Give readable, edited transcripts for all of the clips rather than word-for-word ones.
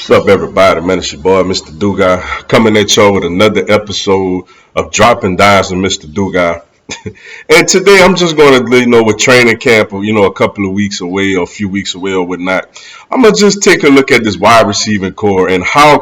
What's up, everybody? Man, it's your boy, Mr. Dugai, coming at y'all with another episode of Dropping Dimes with Mr. Dugai. And today I'm just going to, with training camp, a couple of weeks away or a few weeks away or whatnot, I'm going to just take a look at this wide receiving core and how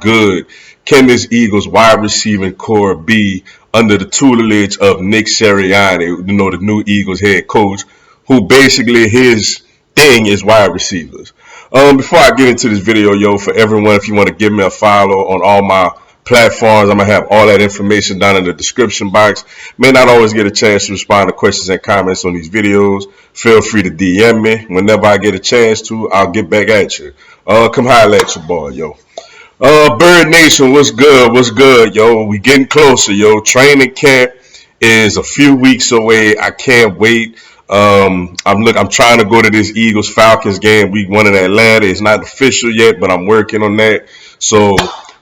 good can this Eagles wide receiving core be under the tutelage of Nick Sirianni, the new Eagles head coach, who basically his thing is wide receivers. Before I get into this video, for everyone, if you want to give me a follow on all my platforms, I'm going to have all that information down in the description box. May not always get a chance to respond to questions and comments on these videos. Feel free to DM me. Whenever I get a chance to, I'll get back at you. Come holler at your boy, yo. Bird Nation, what's good? What's good, yo? We getting closer, yo. Training camp is a few weeks away. I can't wait. I'm trying to go to this Eagles Falcons game week 1 in Atlanta. It's not official yet, but I'm working on that. So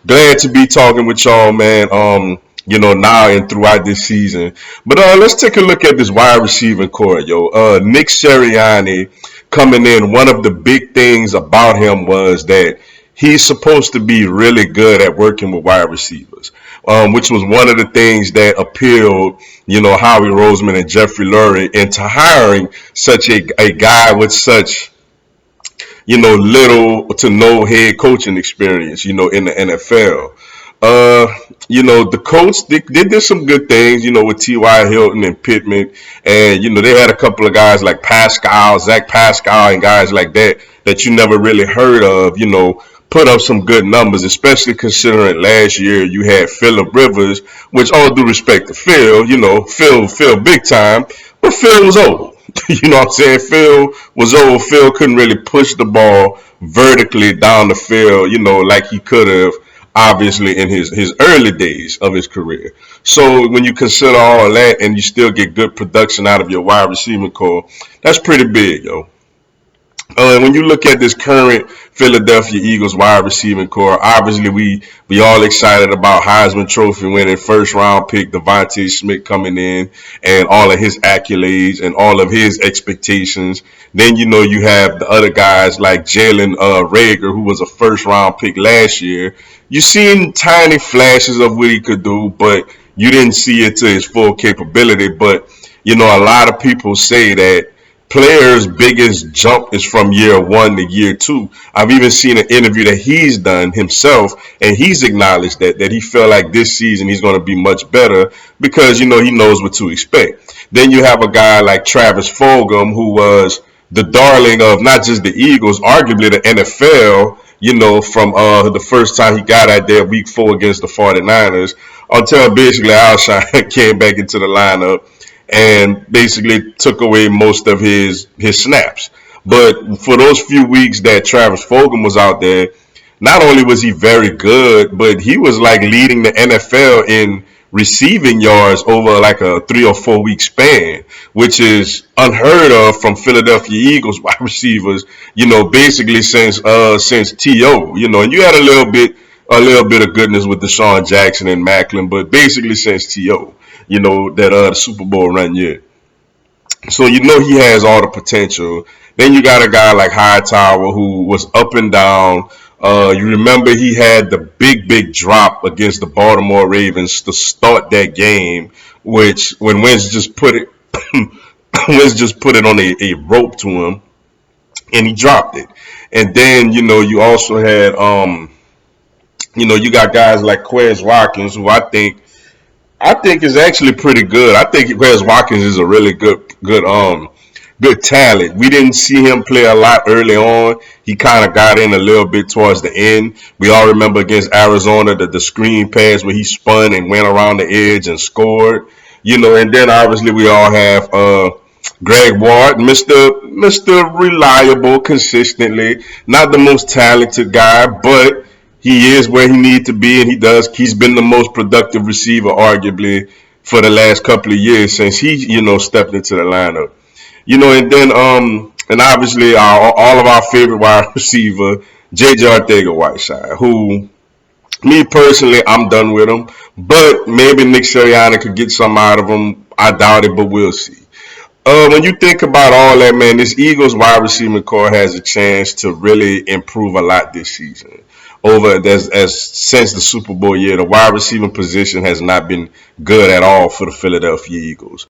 glad to be talking with y'all, man. Now and throughout this season. But let's take a look at this wide receiving core, yo. Nick Sirianni coming in. One of the big things about him was that he's supposed to be really good at working with wide receivers, which was one of the things that appealed, Howie Roseman and Jeffrey Lurie into hiring such a guy with such, little to no head coaching experience, in the NFL. The coach did some good things, with T.Y. Hilton and Pittman. And, they had a couple of guys like Zach Pascal and guys like that you never really heard of, put up some good numbers, especially considering last year you had Phillip Rivers, which all due respect to Phil, Phil big time, but Phil was old. You know what I'm saying? Phil was old. Phil couldn't really push the ball vertically down the field, like he could have, obviously, in his early days of his career. So when you consider all that and you still get good production out of your wide receiving core, that's pretty big, yo. When you look at this current Philadephia Eagles wide receiving core, obviously we all excited about Heisman Trophy winning first round pick Devontae Smith coming in and all of his accolades and all of his expectations. Then you have the other guys like Jalen Reagor, who was a first round pick last year. You seen tiny flashes of what he could do, but you didn't see it to his full capability. But a lot of people say that players' biggest jump is from year 1 to year 2. I've even seen an interview that he's done himself, and he's acknowledged that he felt like this season he's going to be much better because, he knows what to expect. Then you have a guy like Travis Fulgham, who was the darling of not just the Eagles, arguably the NFL, from the first time he got out there week 4 against the 49ers until basically Alshon came back into the lineup and basically took away most of his snaps. But for those few weeks that Travis Fulgham was out there, not only was he very good, but he was like leading the NFL in receiving yards over like a 3 or 4 week span, which is unheard of from Philadelphia Eagles wide receivers, basically since T.O., and you had a little bit of goodness with Deshaun Jackson and Macklin, but basically since T.O., that the Super Bowl run year. So he has all the potential. Then you got a guy like Hightower who was up and down. You remember he had the big drop against the Baltimore Ravens to start that game, which when Wentz just put it on a rope to him, and he dropped it. And then you also had you got guys like Quez Watkins, who I think is actually pretty good. I think Quez Watkins is a really good talent. We didn't see him play a lot early on. He kind of got in a little bit towards the end. We all remember against Arizona the screen pass where he spun and went around the edge and scored. And then obviously we all have Greg Ward, Mr. Reliable consistently. Not the most talented guy, but he is where he needs to be, and he's been the most productive receiver, arguably, for the last couple of years since he, stepped into the lineup. And then, and obviously, all of our favorite wide receiver, J.J. Arcega-Whiteside, who, me personally, I'm done with him. But maybe Nick Sirianni could get something out of him. I doubt it, but we'll see. When you think about all that, man, this Eagles wide receiving core has a chance to really improve a lot this season. As since the Super Bowl year, the wide receiving position has not been good at all for the Philadelphia Eagles.